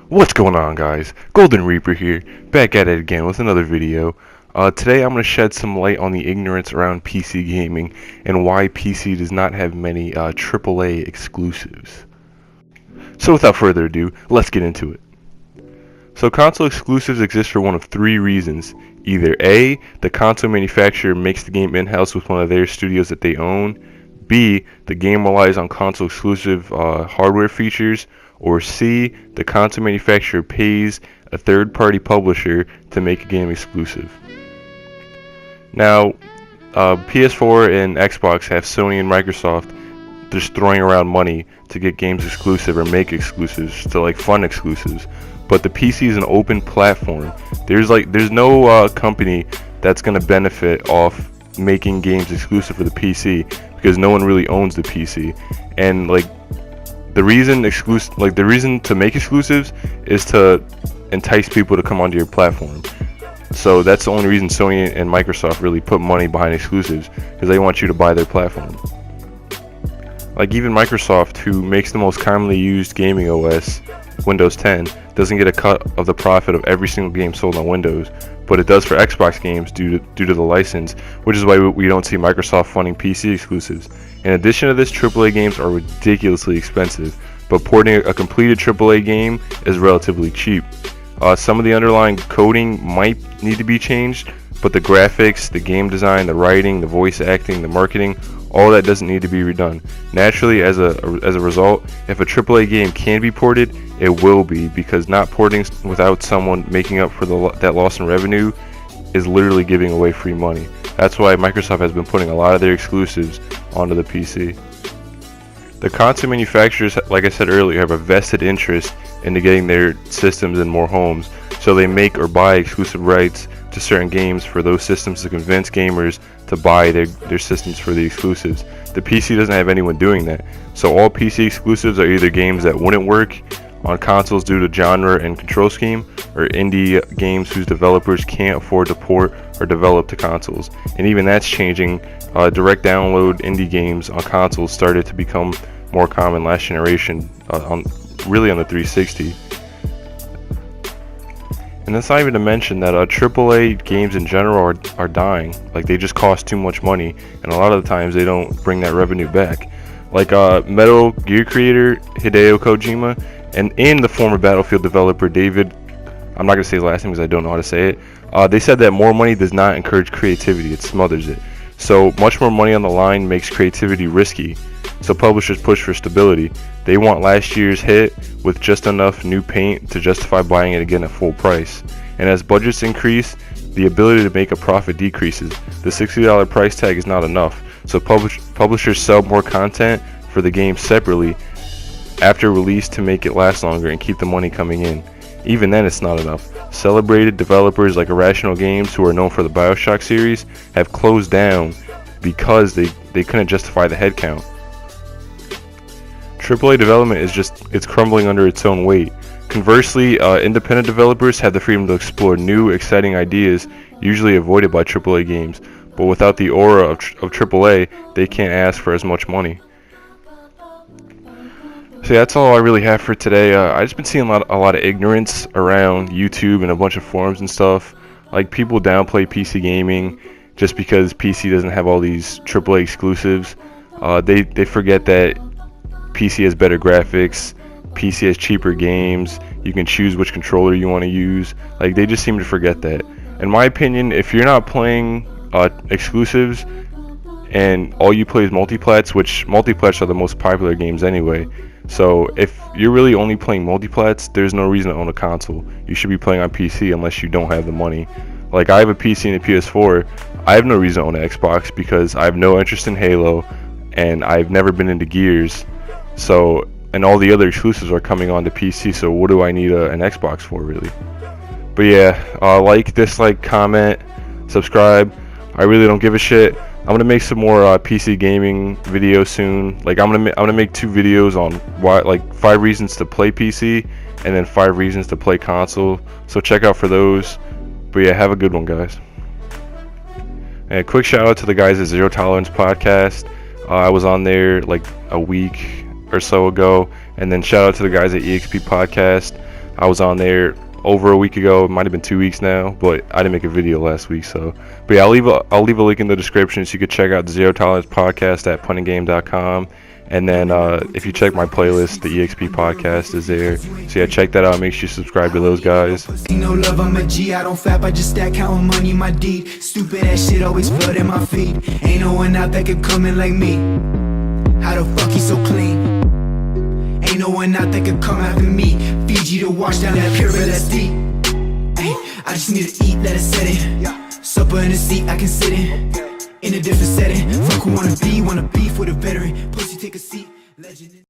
What's going on, guys? GoldUnReaper here, back at it again with another video. Today I'm going to shed some light on the ignorance around PC gaming and why PC does not have many AAA exclusives. So without further ado, let's get into it. So console exclusives exist for one of three reasons. Either A, the console manufacturer makes the game in-house with one of their studios that they own. B, the game relies on console exclusive hardware features. Or C, the console manufacturer pays a third-party publisher to make a game exclusive. Now, PS4 and Xbox have Sony and Microsoft just throwing around money to get games exclusive or make exclusives to like fun exclusives. But the PC is an open platform. There's no company that's gonna benefit off making games exclusive for the PC because no one really owns the PC. And the reason to make exclusives is to entice people to come onto your platform. So that's the only reason Sony and Microsoft really put money behind exclusives, because they want you to buy their platform. Like even Microsoft, who makes the most commonly used gaming OS, Windows 10, doesn't get a cut of the profit of every single game sold on Windows, but it does for Xbox games due to the license, which is why we don't see Microsoft funding PC exclusives. In addition to this, AAA games are ridiculously expensive, but porting a completed AAA game is relatively cheap. Some of the underlying coding might need to be changed, but the graphics, the game design, the writing, the voice acting, the marketing, all that doesn't need to be redone. Naturally, as a result, if a AAA game can be ported, it will be, because not porting without someone making up for that loss in revenue is literally giving away free money. That's why Microsoft has been putting a lot of their exclusives onto the PC. The console manufacturers, like I said earlier, have a vested interest into getting their systems in more homes, so they make or buy exclusive rights to certain games for those systems to convince gamers to buy their systems for the exclusives. The PC doesn't have anyone doing that, so all PC exclusives are either games that wouldn't work on consoles due to genre and control scheme, or indie games whose developers can't afford to port or develop to consoles. And even that's changing. Direct download indie games on consoles started to become more common last generation, on the 360. And that's not even to mention that AAA games in general are dying. Like, they just cost too much money, and a lot of the times they don't bring that revenue back. Like Metal Gear creator Hideo Kojima and the former Battlefield developer David, I'm not going to say his last name because I don't know how to say it, they said that more money does not encourage creativity, it smothers it. So much more money on the line makes creativity risky. So publishers push for stability. They want last year's hit with just enough new paint to justify buying it again at full price. And as budgets increase, the ability to make a profit decreases. The $60 price tag is not enough. So publishers sell more content for the game separately after release to make it last longer and keep the money coming in. Even then, it's not enough. Celebrated developers like Irrational Games, who are known for the BioShock series, have closed down because they couldn't justify the headcount. AAA development it's crumbling under its own weight. Conversely, independent developers have the freedom to explore new, exciting ideas, usually avoided by AAA games. But without the aura of AAA, they can't ask for as much money. So that's all I really have for today. I just been seeing a lot of ignorance around YouTube and a bunch of forums and stuff. Like, people downplay PC gaming just because PC doesn't have all these AAA exclusives. They forget that PC has better graphics, PC has cheaper games, you can choose which controller you want to use. Like, they just seem to forget that. In my opinion, if you're not playing exclusives and all you play is multiplats, which multiplats are the most popular games anyway, so if you're really only playing multiplats, there's no reason to own a console. You should be playing on PC unless you don't have the money. Like, I have a PC and a PS4. I have no reason to own an Xbox because I have no interest in Halo and I've never been into Gears. So, and all the other exclusives are coming on to PC, so what do I need an Xbox for, really? But yeah, like, dislike, comment, subscribe. I really don't give a shit. I'm gonna make some more PC gaming videos soon. Like, I'm gonna make 2 videos on why, like, 5 reasons to play PC and then 5 reasons to play console. So check out for those. But yeah, have a good one, guys. And a quick shout out to the guys at Zero Tolerance Podcast. I was on there like a week or so ago. And then shout out to the guys at EXP Podcast. I was on there over a week ago. It might have been 2 weeks now, but I didn't make a video last week. So, but yeah, I'll leave a link in the description so you could check out the Zero Tolerance Podcast at punninggame.com. And then if you check my playlist, the EXP podcast is there. So yeah, check that out. Make sure you subscribe to those guys. No love, I'm a G. I don't fap, I just stack counting money, my deed. Stupid ass shit always flooding my feed. Ain't no one out that could come in like me. How the fuck he so clean? Ain't no one out that could come after me. Fiji to wash down that pure LSD. Ay, I just need to eat, let it set in. Supper in a seat I can sit in a different setting. Fuck who wanna be, wanna beef with a veteran. Pussy take a seat, legend.